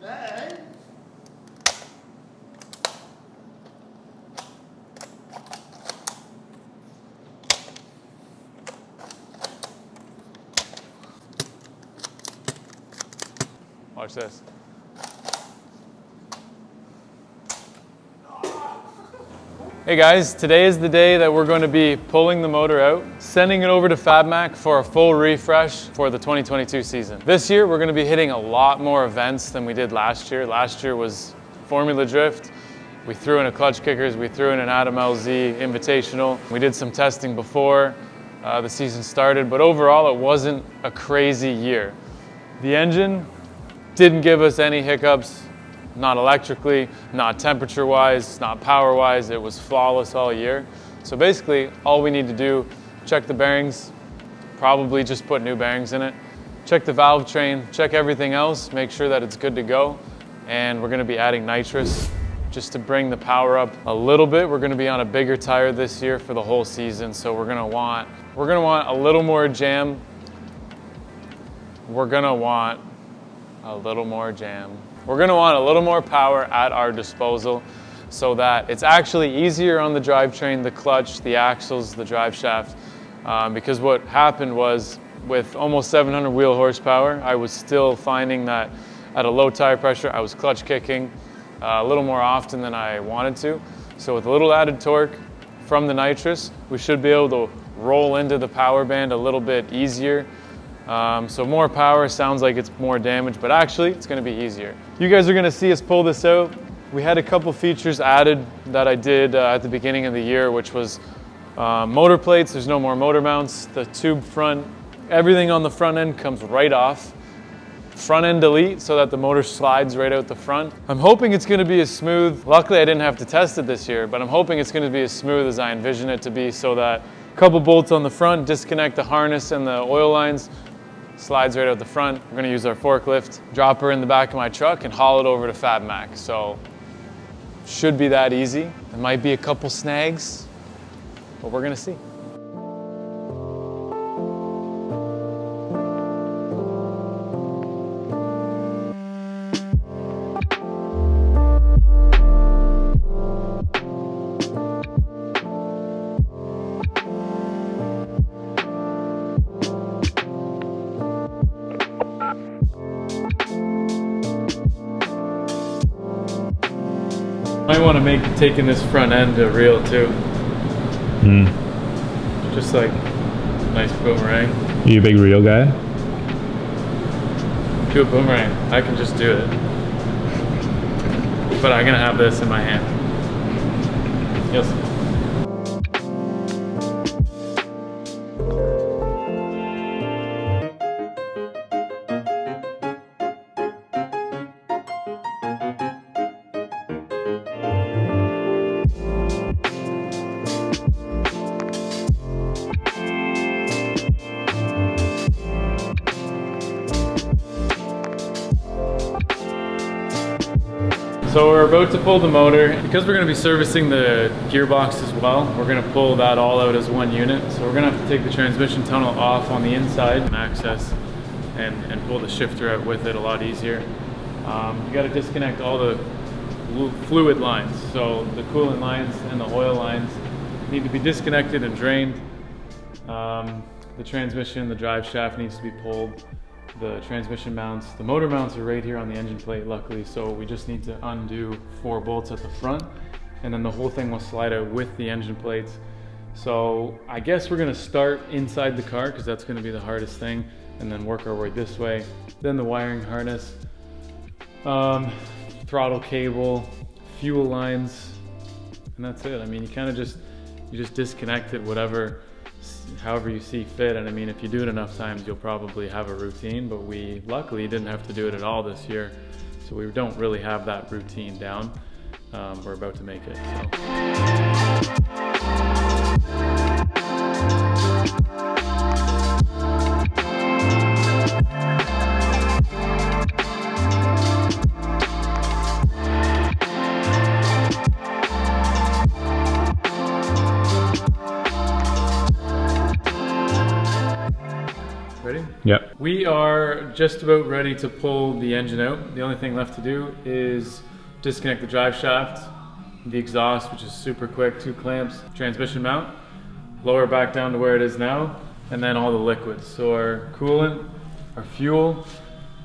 Hey. Watch this. Hey guys, today is the day that we're going to be pulling the motor out, sending it over to FabMac for a full refresh for the 2022 season. This year we're going to be hitting a lot more events than we did last year. Last year was Formula Drift. We threw in a clutch kickers, we threw in an Adam LZ Invitational. We did some testing before the season started, but overall it wasn't a crazy year. The engine didn't give us any hiccups, not electrically, not temperature-wise, not power-wise. It was flawless all year. So basically, all we need to do, check the bearings, probably just put new bearings in it, check the valve train, check everything else, make sure that it's good to go. And we're gonna be adding nitrous just to bring the power up a little bit. We're gonna be on a bigger tire this year for the whole season, so we're gonna want a little more jam. We're gonna want a little more power at our disposal so that it's actually easier on the drivetrain, the clutch, the axles, the drive shaft. Because what happened was with almost 700 wheel horsepower, I was still finding that at a low tire pressure, I was clutch kicking a little more often than I wanted to. So with a little added torque from the nitrous, we should be able to roll into the power band a little bit easier. So more power sounds like it's more damage, but actually it's going to be easier. You guys are going to see us pull this out. We had a couple features added that I did at the beginning of the year, which was motor plates. There's no more motor mounts. The tube front, everything on the front end comes right off. Front end delete so that the motor slides right out the front. I'm hoping it's going to be as smooth. Luckily I didn't have to test it this year, but I'm hoping it's going to be as smooth as I envision it to be, so that a couple bolts on the front, disconnect the harness and the oil lines, slides right out the front. We're gonna use our forklift, drop her in the back of my truck and haul it over to FabMac. So, should be that easy. There might be a couple snags, but we're gonna see. Might want to make taking this front end a reel too. Just like nice boomerang. You a big reel guy? Do a boomerang. I can just do it. But I'm gonna have this in my hand. Yes. So we're about to pull the motor. Because we're going to be servicing the gearbox as well, we're going to pull that all out as one unit. So we're going to have to take the transmission tunnel off on the inside and access and pull the shifter out with it a lot easier. You got to disconnect all the fluid lines. So the coolant lines and the oil lines need to be disconnected and drained. The transmission, the drive shaft needs to be pulled. The transmission mounts, the motor mounts are right here on the engine plate, luckily, so we just need to undo 4 bolts at the front, and then the whole thing will slide out with the engine plates. So I guess we're gonna start inside the car, because that's gonna be the hardest thing, and then work our way this way. Then the wiring harness, throttle cable, fuel lines, and that's it. I mean, you just disconnect it, however you see fit. And I mean, if you do it enough times, you'll probably have a routine, but we luckily didn't have to do it at all this year. So we don't really have that routine down. We're about to make it, so. Yeah. We are just about ready to pull the engine out. The only thing left to do is disconnect the drive shaft, the exhaust, which is super quick, 2 clamps, transmission mount, lower back down to where it is now, and then all the liquids. So our coolant, our fuel,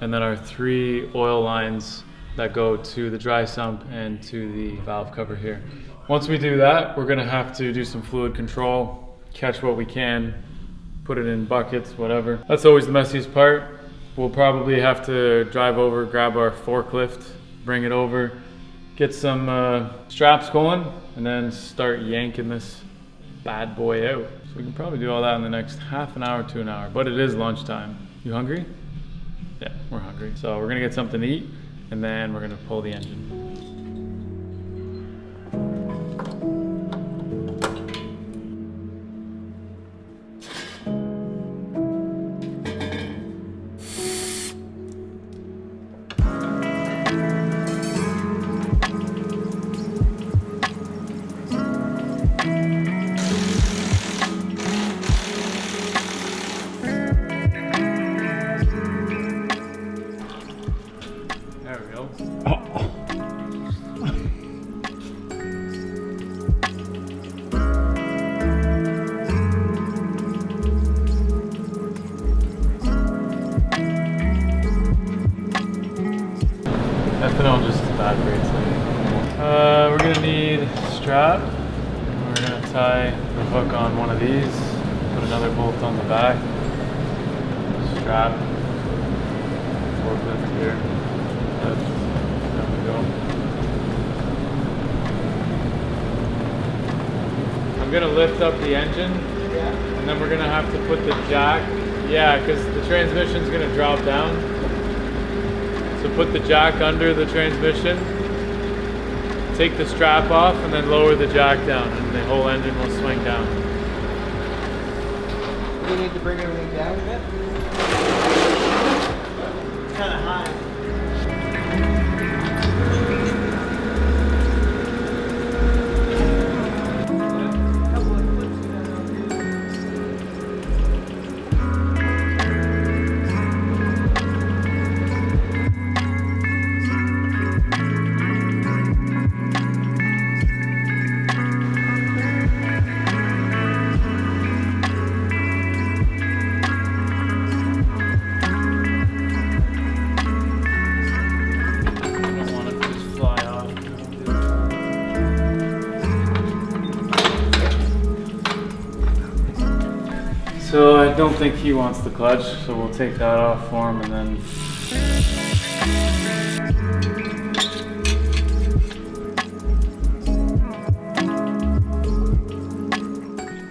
and then our 3 oil lines that go to the dry sump and to the valve cover here. Once we do that, we're gonna have to do some fluid control, catch what we can, put it in buckets, whatever. That's always the messiest part. We'll probably have to drive over, grab our forklift, bring it over, get some straps going, and then start yanking this bad boy out. So we can probably do all that in the next half an hour to an hour, but it is lunchtime. You hungry? Yeah, we're hungry. So we're gonna get something to eat, and then we're gonna pull the engine. Ethanol just evaporates it. We're gonna need a strap. We're gonna tie the hook on one of these, put another bolt on the back, strap, forklift here. There we go. I'm gonna lift up the engine, and then we're gonna have to put the jack. Yeah, because the transmission's gonna drop down. So put the jack under the transmission, take the strap off, and then lower the jack down, and the whole engine will swing down. Do we need to bring everything down a bit? It's kind of high. So I don't think he wants the clutch, so we'll take that off for him and then...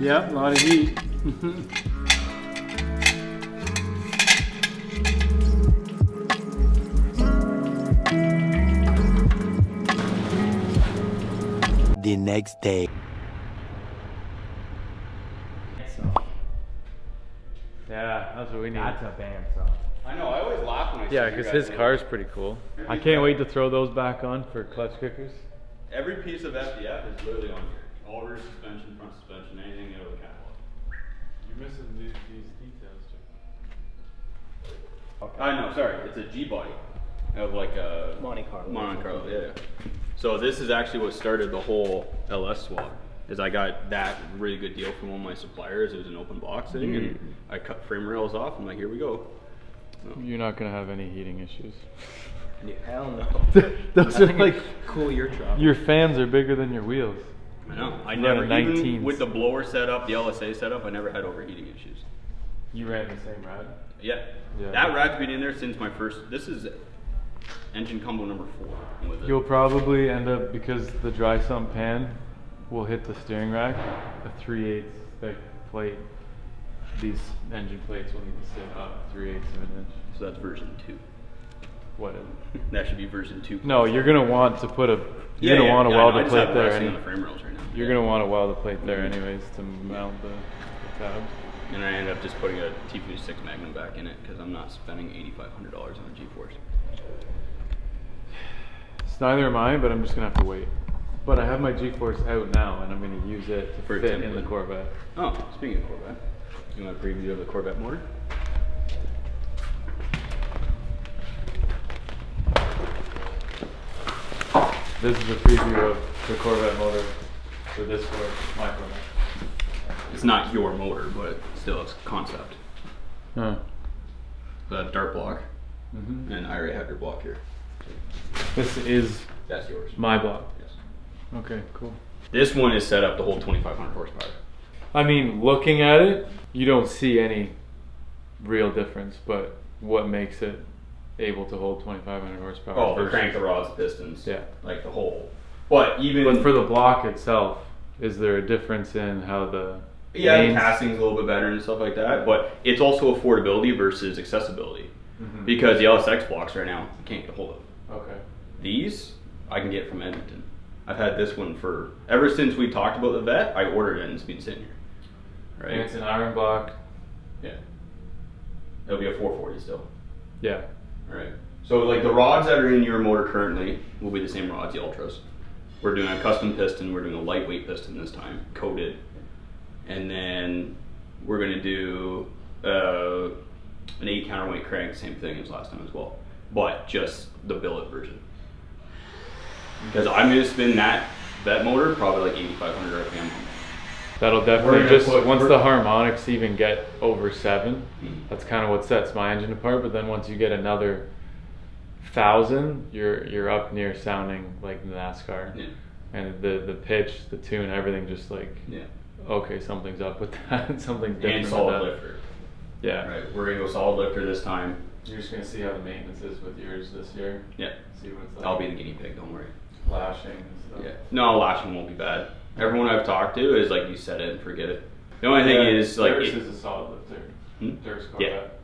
Yep, a lot of heat. The next day. Yeah, that's what we need. That's a band song. I know, I always laugh when I see Yeah, you because guys his car's pretty cool. I can't wait to throw those back on for clutch kickers. Every piece of FDF is literally on here. All rear suspension, front suspension, anything out of the catalog. You're missing these details, Jim. Okay. I know, sorry, it's a G body of like a Monte Carlo. Monte Carlo, yeah. So this is actually what started the whole LS swap. Is I got that really good deal from one of my suppliers. It was an open box thing, and I cut frame rails off. I'm like, here we go. So. You're not gonna have any heating issues. Hell no. Those are like cool your truck. your fans are bigger than your wheels. I know. I Run never, a even 19s. with the blower setup, the LSA setup, I never had overheating issues. You ran the same rad? Yeah. Yeah. That rad's been in there since my first. This is engine combo number 4 with it. You'll probably end up, because the dry sump pan will hit the steering rack, a 3/8 thick plate. These engine plates will need to sit up 3/8 of an inch. So that's version 2. What is it? That should be version 2. No, you're gonna want to put a. You're gonna want to weld a plate there. On the frame rails right now. You're gonna want to weld a plate there anyways to mount the tabs. And I ended up just putting a T56 Magnum back in it because I'm not spending $8,500 on a G-force. It's neither am I, but I'm just gonna have to wait. But I have my G-force out now, and I'm gonna use it to For a fit in template. the Corvette. Oh, speaking of Corvette, you want a preview of the Corvette motor? This is a preview of the Corvette motor for this Corvette, my Corvette. It's not your motor, but still it's concept. Huh. The dart block, and I already have your block here. This is That's yours. my block. Yes. Okay, cool. This one is set up to hold 2,500 horsepower. I mean, looking at it, you don't see any real difference, but what makes it able to hold 2,500 horsepower? Oh, the versus- crank, the rods, the pistons. Yeah. Like the whole. But even. But for the block itself, is there a difference in how the Yeah, the mains- casting's a little bit better and stuff like that, but it's also affordability versus accessibility. Mhm. Because the LSX blocks right now, you can't get a hold of. Okay. These, I can get from Edmonton. I've had this one for, ever since we talked about the vet, I ordered it and it's been sitting here. Right? And it's an iron block. Yeah. It'll be a 440 still. Yeah. Alright. So like the rods that are in your motor currently will be the same rods, the Ultras. We're doing a custom piston, we're doing a lightweight piston this time, coated. And then we're gonna do an 8 counterweight crank, same thing as last time as well. But just the billet version. Because I'm gonna spin that motor probably like 8,500 RPM. That'll We're definitely gonna just, put- once we're- the harmonics even get over 7, Mhm. that's kind of what sets my engine apart. But then once you get another 1,000, you're up near sounding like NASCAR. Yeah. And the pitch, the tune, everything just like, Yeah. okay, something's up with that. Something's different And with solid that. lifter. Yeah. Right. We're gonna go solid lifter this time. You're just gonna see how the maintenance is with yours this year. Yeah. See what it's like. I'll be the guinea pig, don't worry. Lashing and stuff. Yeah. No, lashing won't be bad. Everyone I've talked to is like, you set it and forget it. The only thing is like, Durst is a solid lifter. Hmm? Durst Yeah. Corvette.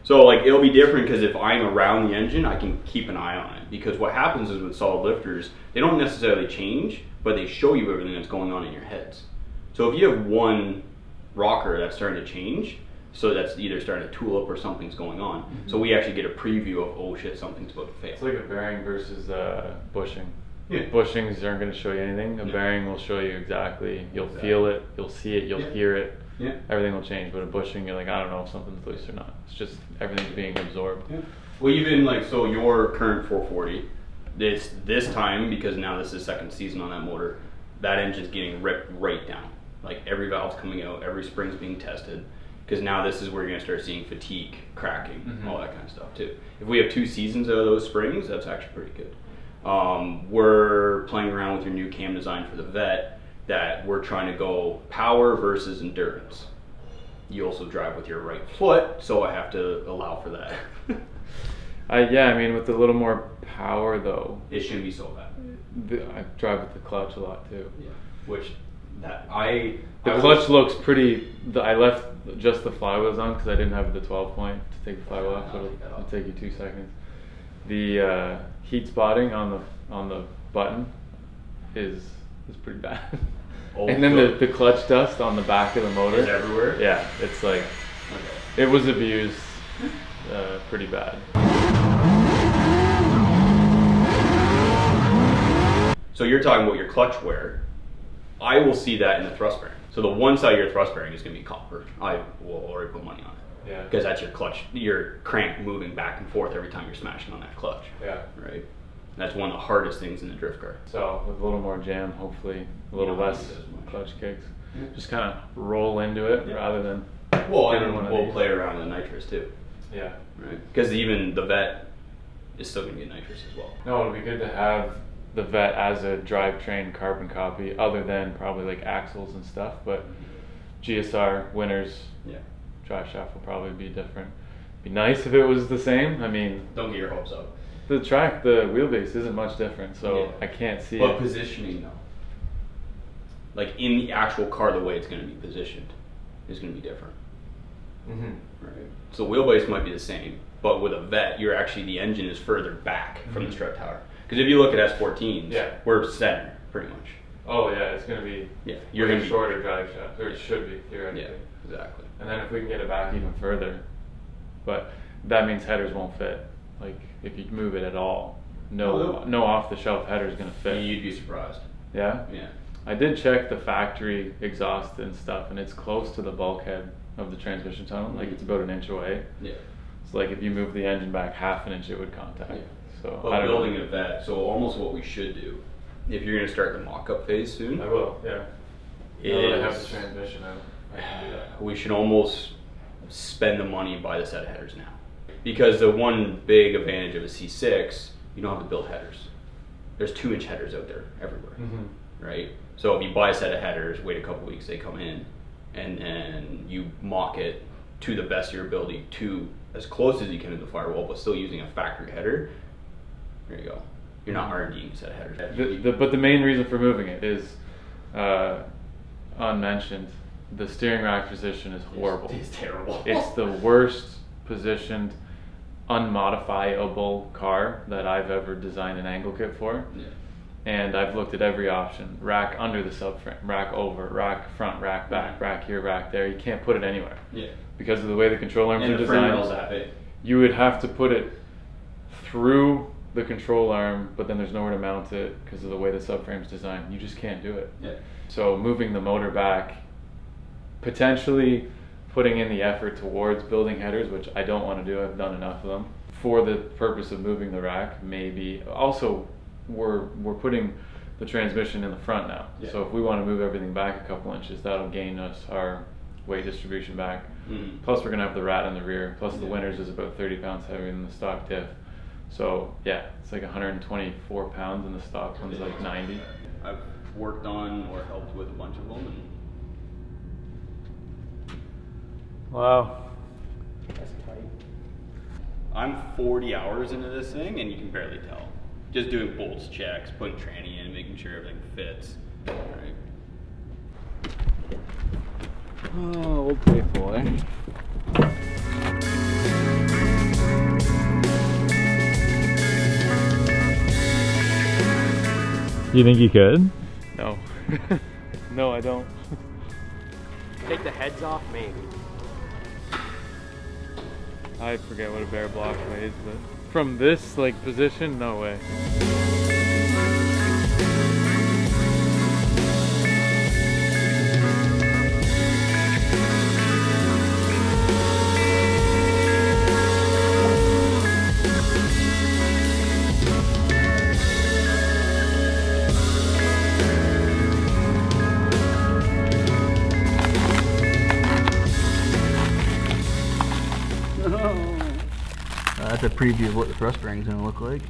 so like it'll be different because if I'm around the engine, I can keep an eye on it. Because what happens is with solid lifters, they don't necessarily change, but they show you everything that's going on in your heads. So if you have one rocker that's starting to change, so that's either starting to tool up or something's going on. So we actually get a preview of, oh shit, something's about to fail. It's like a bearing versus bushing. Yeah. Bushings aren't going to show you anything. A No. bearing will show you exactly. You'll Exactly. feel it. You'll see it. You'll Yeah. hear it. Yeah. Everything will change. But a bushing, you're like, I don't know if something's loose or not. It's just everything's being absorbed. Yeah. Well, even like, so your current 440, this time, because now this is second season on that motor, that engine's getting ripped right down. Like every valve's coming out, every spring's being tested. Because now this is where you're going to start seeing fatigue, cracking, all that kind of stuff too. If we have 2 seasons out of those springs, that's actually pretty good. We're playing around with your new cam design for the vet that we're trying to go power versus endurance. You also drive with your right foot, so I have to allow for that. Yeah, I mean, with a little more power though, It shouldn't be so bad. I drive with the clutch a lot too. Yeah. Which that The clutch looks pretty. I left just the flywheels on because I didn't have the 12 point to take the flywheel off. So it'll take you 2 seconds. The heat spotting on the button is pretty bad. Oh, and then good. the clutch dust on the back of the motor. Is everywhere? Yeah, it's like Okay. it was abused pretty bad. So you're talking about your clutch wear. I will see that in the thrust bearing. So the one side of your thrust bearing is going to be copper. I will already put money on it. Yeah. Because that's your clutch, your crank moving back and forth every time you're smashing on that clutch. Yeah. Right? That's one of the hardest things in the drift car. So with a little more jam, hopefully a little You don't less need as much. clutch kicks. Yeah. Just kind of roll into it Yeah. rather than. Well, Give it and one of we'll these. play around with the nitrous too. Yeah. Right? Because even the vet is still going to get nitrous as well. No, it'll be good to have the vet as a drivetrain carbon copy, other than probably like axles and stuff. But GSR winners Yeah. drive shaft will probably be different. Be nice if it was the same. I mean, Don't get your hopes up. the wheelbase isn't much different, so Yeah. I can't see But it. positioning though, like in the actual car, the way it's going to be positioned is going to be different. Mhm. Right. So wheelbase might be the same, but with a vet, you're actually, the engine is further back from the strut tower. Because if you look at S14s, Yeah. we're center pretty much. Oh yeah, it's gonna be. Yeah, You're you're gonna gonna be shorter drive shaft, or it should be theoretically. Yeah, exactly. And then if we can get it back even further, but that means headers won't fit. Like if you move it at all, Oh, no off the shelf header is gonna fit. You'd be surprised. Yeah. Yeah. I did check the factory exhaust and stuff, and it's close to the bulkhead of the transmission tunnel. Like it's about an inch away. Yeah. It's like if you move the engine back half an inch, it would contact. Yeah. So I But don't building know. a vet, so almost what we should do if you're gonna start the mock-up phase soon, I will, yeah. Now that I have the transmission out, I can do that. we should almost spend the money and buy the set of headers now. Because the one big advantage of a C6, you don't have to build headers. There's 2-inch headers out there everywhere, right? So if you buy a set of headers, wait a couple weeks, they come in, and then you mock it to the best of your ability, to as close as you can to the firewall, but still using a factory header. There you go. You're not R&Ding a set of headers. But the main reason for moving it is unmentioned. The steering rack position is horrible. It's terrible. It's the worst positioned, unmodifiable car that I've ever designed an angle kit for. Yeah. And I've looked at every option. Rack under the subframe, rack over, rack front, rack back, rack here, rack there. You can't put it anywhere. Yeah. Because of the way the control arms And are the frame designed. rail's that big. You would have to put it through the control arm, but then there's nowhere to mount it because of the way the subframe's designed. You just can't do it. Yeah. So moving the motor back, potentially putting in the effort towards building headers, which I don't want to do. I've done enough of them. For the purpose of moving the rack, maybe. Also, we're putting the transmission in the front now. Yeah. So if we want to move everything back a couple inches, that'll gain us our weight distribution back. Mm-hmm. Plus we're going to have the rat in the rear. Plus the Yeah. Winners is about 30 pounds heavier than the stock diff. So yeah, it's like 124 pounds and the stock one's like 90. I've worked on or helped with a bunch of them. Wow. That's tight. I'm 40 hours into this thing and you can barely tell. Just doing bolts checks, putting tranny in, making sure everything fits. Right. Oh, old playful, eh? You think you could? No. No, I don't. Take the heads off, maybe. I forget what a bare block weighs, but from this like position, no way. That's a preview of what the thrust bearing is going to look like.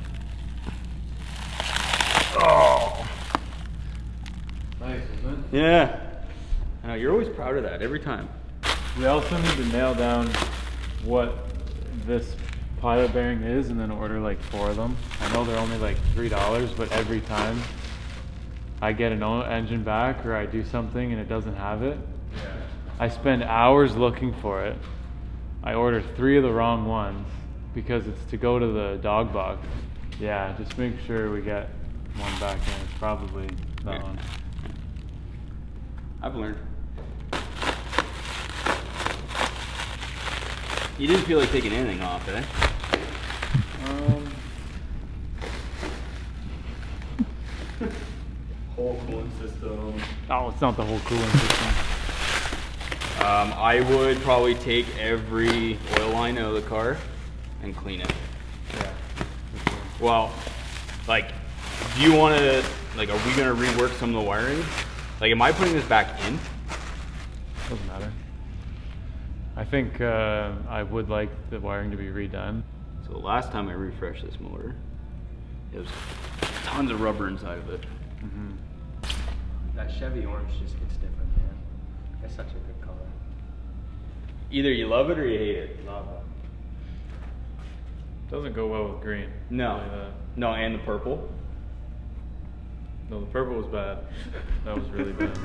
Nice, isn't it? Yeah. I know, you're always proud of that every time. We also need to nail down what this pilot bearing is and then order like 4 of them. I know they're only like $3, but every time I get an engine back or I do something and it doesn't have it, I spend hours looking for it. I ordered 3 of the wrong ones because it's to go to the dog box. Yeah, just make sure we get one back in. It's probably that one. I've learned. You didn't feel like taking anything off, eh? Whole cooling system. Oh, it's not the whole cooling system. I would probably take every oil line out of the car and clean it. Yeah. Well, like, do you want to, like, are we going to rework some of the wiring? Like, am I putting this back in? Doesn't matter. I think I would like the wiring to be redone. So the last time I refreshed this motor, it was tons of rubber inside of it. Mm-hmm. That Chevy orange just gets different, man. That's such a good color. Either you love it or you hate it. Love it. Doesn't go well with green. No. I'll tell you that. No, and the purple. No, the purple was bad. That was really bad.